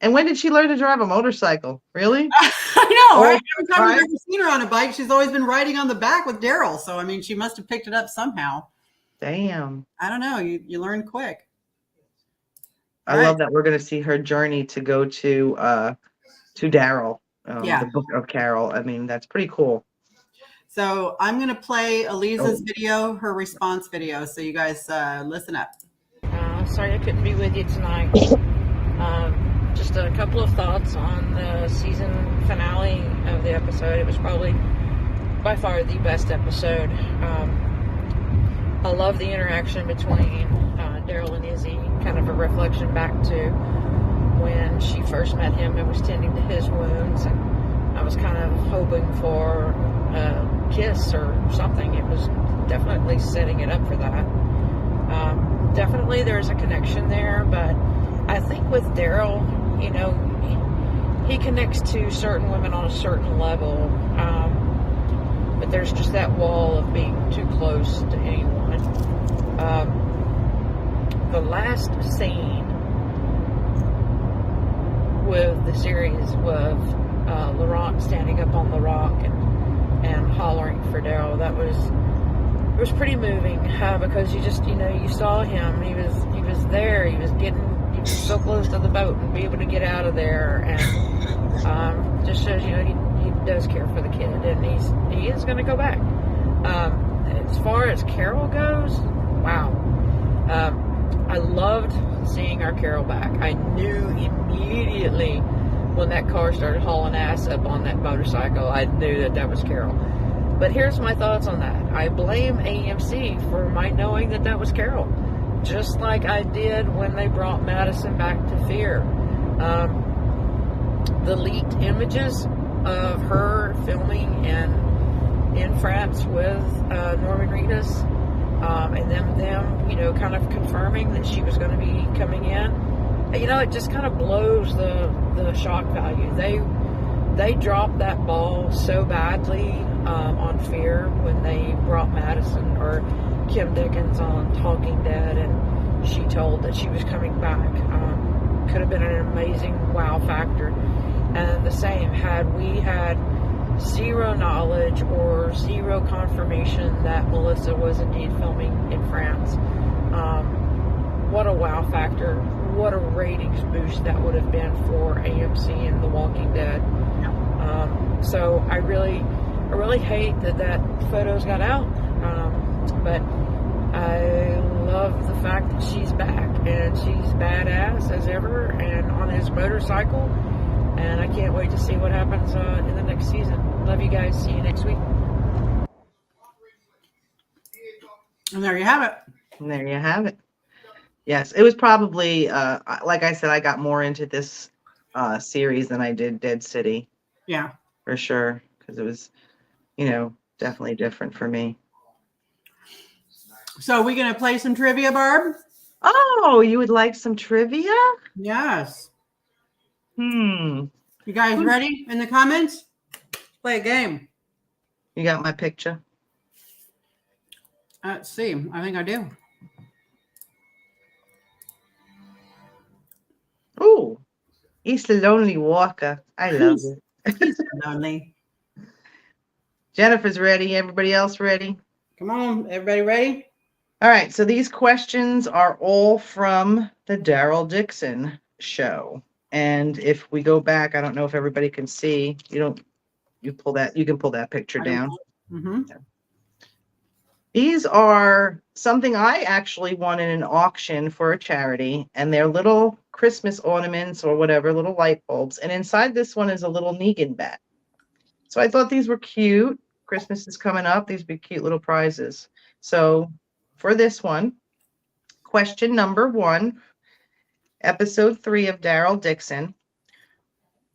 And when did she learn to drive a motorcycle? Really? I know, right? Every time I've ever seen her on a bike, she's always been riding on the back with Daryl. So, I mean, she must have picked it up somehow. Damn. I don't know. You learn quick. I love that we're going to see her journey to go to Daryl. The book of Carol. I mean, that's pretty cool. So I'm going to play Eliza's video, her response video. So you guys listen up. Sorry I couldn't be with you tonight. Just a couple of thoughts on the season finale of the episode. It was probably by far the best episode. I love the interaction between Daryl and Izzy, kind of a reflection back to when she first met him and was tending to his wounds, and I was kind of hoping for a kiss or something. It was definitely setting it up for that. Definitely there's a connection there, but I think with Daryl, he connects to certain women on a certain level, but there's just that wall of being too close to anyone. The last scene with the series was Laurent standing up on the rock and hollering for Daryl. It was pretty moving because you saw him. He was there. He was so close to the boat and be able to get out of there, and just shows he does care for the kid, and he is going to go back. As far as Carol goes, wow. I loved seeing our Carol back. I knew immediately when that car started hauling ass up on that motorcycle, I knew that was Carol. But here's my thoughts on that. I blame AMC for my knowing that was Carol. Just like I did when they brought Madison back to Fear. The leaked images of her filming in France with Norman Reedus, and them, kind of confirming that she was going to be coming in. It just kind of blows the shock value. They dropped that ball so badly on Fear when they brought Madison or Kim Dickens on Talking Dead, and she told that she was coming back. could have been an amazing wow factor. And the same, had we had zero knowledge or zero confirmation that Melissa was indeed filming in France, what a wow factor, what a ratings boost that would have been for AMC and The Walking Dead. So I really hate that photos got out, but I love the fact that she's back and she's badass as ever and on his motorcycle, and I can't wait to see what happens in the next season. Love you guys. See you next week. And there you have it. And there you have it. Yes, it was probably, like I said, I got more into this series than I did Dead City. Yeah. For sure, because it was, definitely different for me. So are we going to play some trivia, Barb? Oh, you would like some trivia? Yes. You You guys ready in the comments? Play a game. got my picture? Let's see. I think I do. Oh, He's the Lonely Walker. I love it. He's so lonely. Jennifer's ready. Everybody else ready? Come on, everybody ready? All right. So these questions are all from the Daryl Dixon show. And if we go back, I don't know if everybody can see. You can pull that picture down. Mm-hmm. These are something I actually won in an auction for a charity, and they're little Christmas ornaments or whatever, little light bulbs. And inside this one is a little Negan bat. So I thought these were cute. Christmas is coming up. These would be cute little prizes. So for this one, question number 1, episode 3 of Daryl Dixon.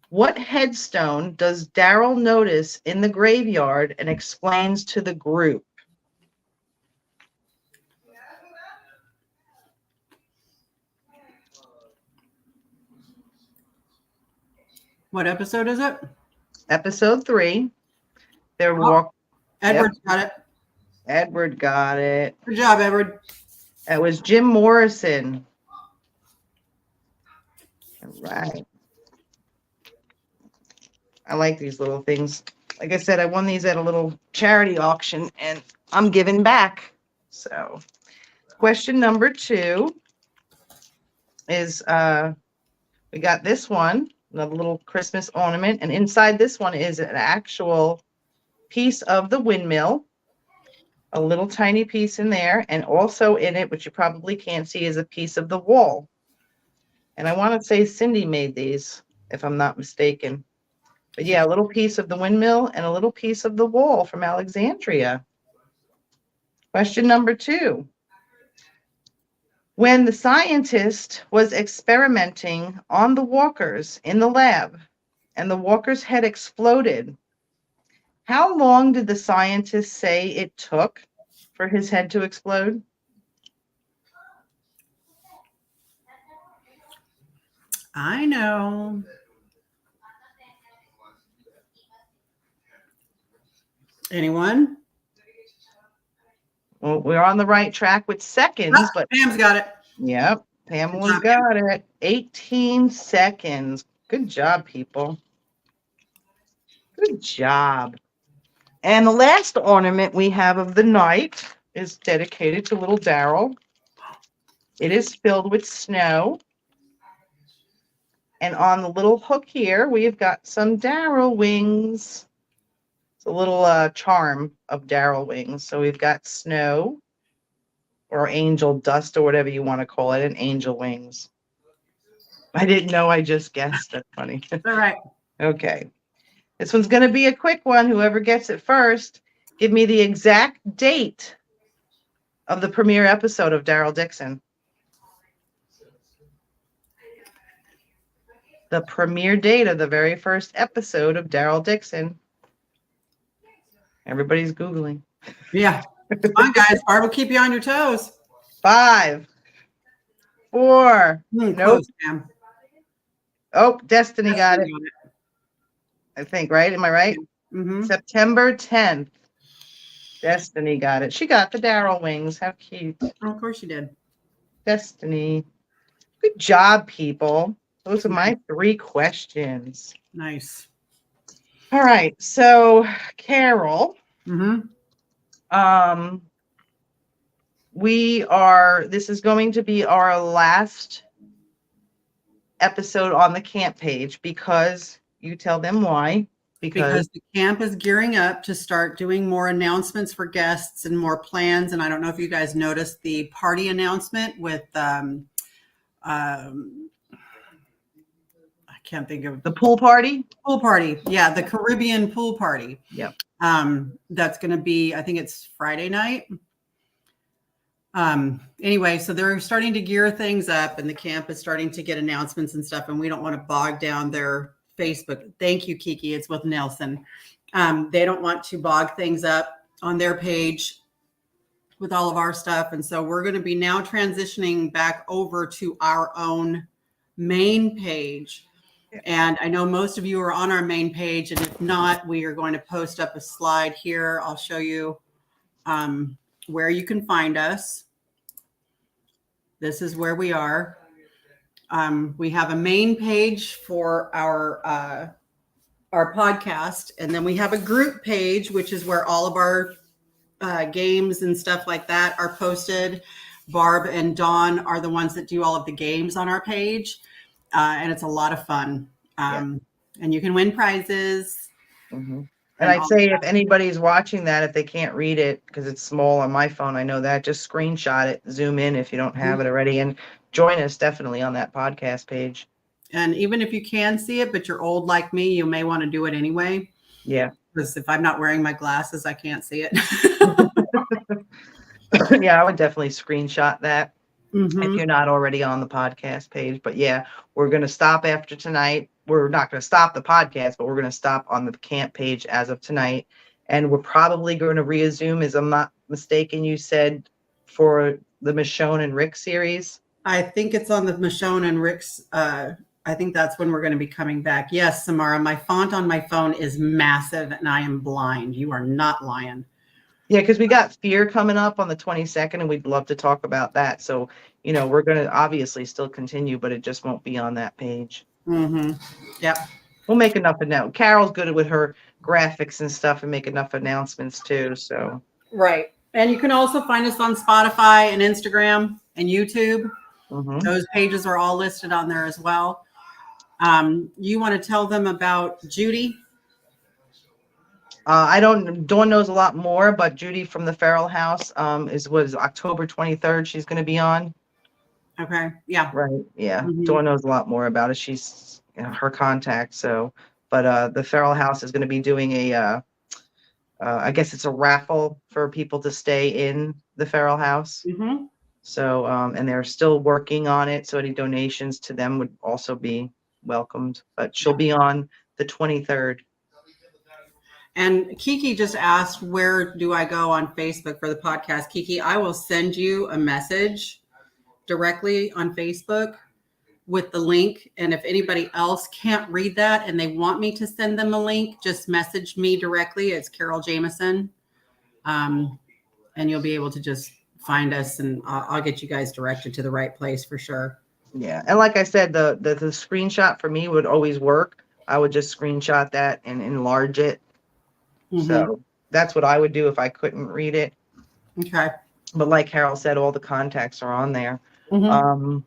What headstone does Daryl notice in the graveyard and explains to the group? What episode is it? Episode 3. They're Edward's got it. Edward got it. Good job, Edward. That was Jim Morrison. All right. I like these little things. Like I said, I won these at a little charity auction, and I'm giving back. So, question number 2 is we got this one, another little Christmas ornament, and inside this one is an actual piece of the windmill, a little tiny piece in there, and also in it, which you probably can't see, is a piece of the wall. And I want to say Cindy made these, if I'm not mistaken. But yeah, a little piece of the windmill and a little piece of the wall from Alexandria. Question number 2. When the scientist was experimenting on the walkers in the lab and the walker's head exploded, how long did the scientist say it took for his head to explode? I know. Anyone? Well, we're on the right track with seconds, but Pam's got it. yep, Pamela's got it. 18 seconds. Good job, people. Good job. And the last ornament we have of the night is dedicated to little Daryl. It is filled with snow. And on the little hook here, we've got some Daryl wings. It's a little charm of Daryl wings. So we've got snow or angel dust or whatever you want to call it, and angel wings. I didn't know. I just guessed. That's funny. All right. Okay. This one's going to be a quick one. Whoever gets it first, give me the exact date of the premiere episode of Daryl Dixon. The premiere date of the very first episode of Daryl Dixon. Everybody's Googling. Yeah. Come on, guys. Barb will keep you on your toes. 5, 4. Nope. Close, Pam. Oh, Destiny got it. I think, right? Am I right? Mm-hmm. September 10th. Destiny got it. She got the Daryl wings. How cute. Oh, of course you did. Destiny. Good job, people. Those are my 3 questions. Nice. All right. So, Carol, Mm-hmm. this is going to be our last episode on the camp page because you tell them why. Because the camp is gearing up to start doing more announcements for guests and more plans. And I don't know if you guys noticed the party announcement with I can't think of the pool party. pool party. Yeah, the Caribbean pool party. Yep. That's going to be, I think it's Friday night. Anyway, so they're starting to gear things up and the camp is starting to get announcements and stuff. And we don't want to bog down their Facebook. Thank you, Kiki. It's with Nelson. They don't want to bog things up on their page with all of our stuff. And so we're going to be now transitioning back over to our own main page. And I know most of you are on our main page. And if not, we are going to post up a slide here. I'll show you where you can find us. This is where we are. We have a main page for our podcast, and then we have a group page, which is where all of our games and stuff like that are posted. Barb and Dawn are the ones that do all of the games on our page, and it's a lot of fun. And you can win prizes. Mm-hmm. And I'd say if anybody's watching that, if they can't read it because it's small on my phone, I know that, just screenshot it, zoom in if you don't have it already, and join us definitely on that podcast page. And even if you can see it, but you're old like me, you may want to do it anyway. Yeah. Because if I'm not wearing my glasses, I can't see it. Yeah, I would definitely screenshot that Mm-hmm. if you're not already on the podcast page. But yeah, we're going to stop after tonight. We're not going to stop the podcast, but we're going to stop on the camp page as of tonight. And we're probably going to resume, as I'm not mistaken, you said, for the Michonne and Rick series. I think it's on the Michonne and Rick's. I think that's when we're going to be coming back. Yes, Samara, my font on my phone is massive and I am blind. You are not lying. Yeah, because we got Fear coming up on the 22nd, and we'd love to talk about that. So, we're going to obviously still continue, but it just won't be on that page. Mm-hmm. Yep. We'll make enough announcements. Carol's good with her graphics and stuff and make enough announcements too. So right. And you can also find us on Spotify and Instagram and YouTube. Mm-hmm. Those pages are all listed on there as well. You want to tell them about Judy? Dawn knows a lot more, but Judy from the Feral House was October 23rd. She's going to be on. Okay. Yeah. Right. Yeah. Mm-hmm. Dawn knows a lot more about it. She's her contact. So, but the Feral House is going to be doing I guess it's a raffle for people to stay in the Feral House. Mm-hmm. So, and they're still working on it. So any donations to them would also be welcomed, but she'll be on the 23rd. And Kiki just asked, where do I go on Facebook for the podcast? Kiki, I will send you a message directly on Facebook with the link. And if anybody else can't read that and they want me to send them a link, just message me directly. It's Carol Jameson. And you'll be able to just find us, and I'll get you guys directed to the right place for sure. Yeah. And like I said, the screenshot for me would always work. I would just screenshot that and enlarge it. Mm-hmm. So that's what I would do if I couldn't read it. Okay. But like Carol said, all the contacts are on there. Mm-hmm.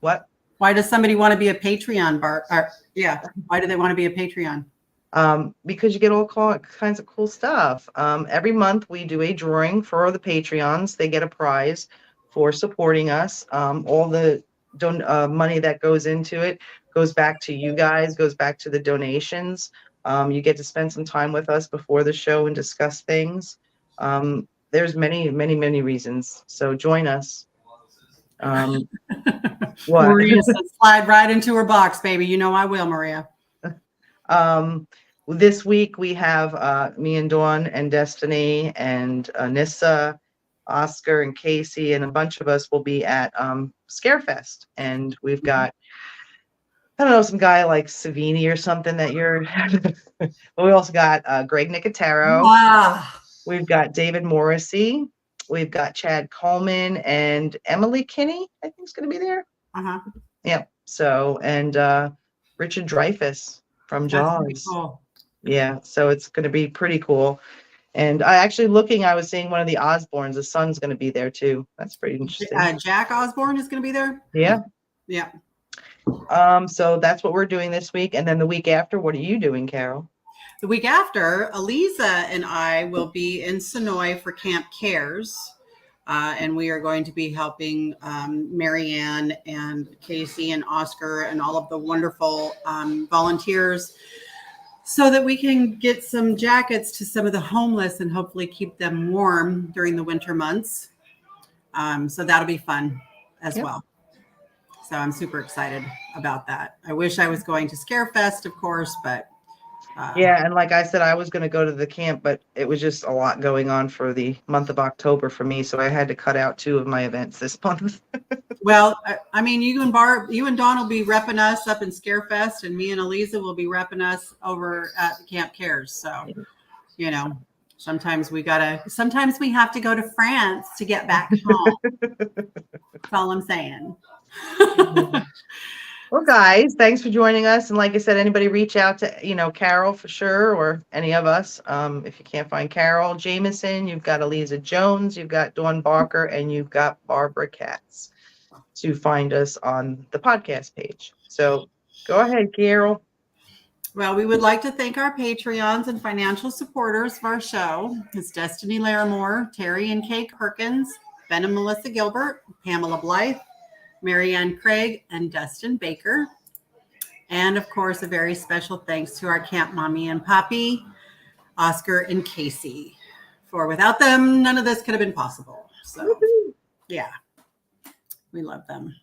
What? Why does somebody want to be a Patreon, Bart? Why do they want to be a Patreon? Because you get all kinds of cool stuff. Every month we do a drawing for the Patreons. They get a prize for supporting us. All the money that goes into it goes back to you guys, goes back to the donations. You get to spend some time with us before the show and discuss things. There's many, many, many reasons. So join us. What? Maria said, slide right into her box, baby. You know I will, Maria. This week we have me and Dawn and Destiny and Nissa, Oscar and Casey, and a bunch of us will be at Scarefest. And we've got, I don't know, some guy like Savini or something that you're, but we also got Greg Nicotero. Wow. We've got David Morrissey. We've got Chad Coleman and Emily Kinney, I think is going to be there. Uh-huh. Yep. So, and Richard Dreyfuss from That's pretty Jaws. cool. Yeah. So it's going to be pretty cool. And I was seeing one of the Osbournes. The son's going to be there too. That's pretty interesting. Jack Osborne is going to be there. Yeah. Yeah. So that's what we're doing this week. And then the week after, what are you doing, Carol? The week after, Eliza and I will be in Sonoy for Camp Cares. And we are going to be helping Marianne and Casey and Oscar and all of the wonderful volunteers so that we can get some jackets to some of the homeless and hopefully keep them warm during the winter months. So that'll be fun as well. So I'm super excited about that. I wish I was going to Scarefest, of course, but yeah, and like I said, I was going to go to the camp, but it was just a lot going on for the month of October for me, so I had to cut out 2 of my events this month. Well, I mean, you and Dawn will be repping us up in Scarefest, and me and Eliza will be repping us over at Camp Cares. So, you know, sometimes we have to go to France to get back home. That's all I'm saying. Well, guys, thanks for joining us. And like I said, anybody reach out to, Carol for sure, or any of us. If you can't find Carol Jameson, you've got Eliza Jones, you've got Dawn Barker, and you've got Barbara Katz to find us on the podcast page. So go ahead, Carol. Well, we would like to thank our Patreons and financial supporters of our show. It's Destiny Larimore, Terry and Kay Perkins, Ben and Melissa Gilbert, Pamela Blythe, Marianne Craig, and Dustin Baker. And of course, a very special thanks to our camp mommy and poppy, Oscar and Casey. For without them, none of this could have been possible. So, yeah, we love them.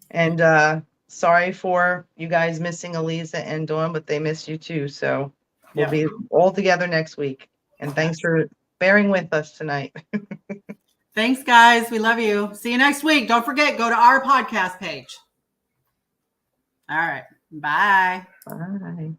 And sorry for you guys missing Eliza and Dawn, but they miss you too. So we'll be all together next week. And thanks for bearing with us tonight. Thanks, guys. We love you. See you next week. Don't forget, go to our podcast page. All right. Bye. Bye.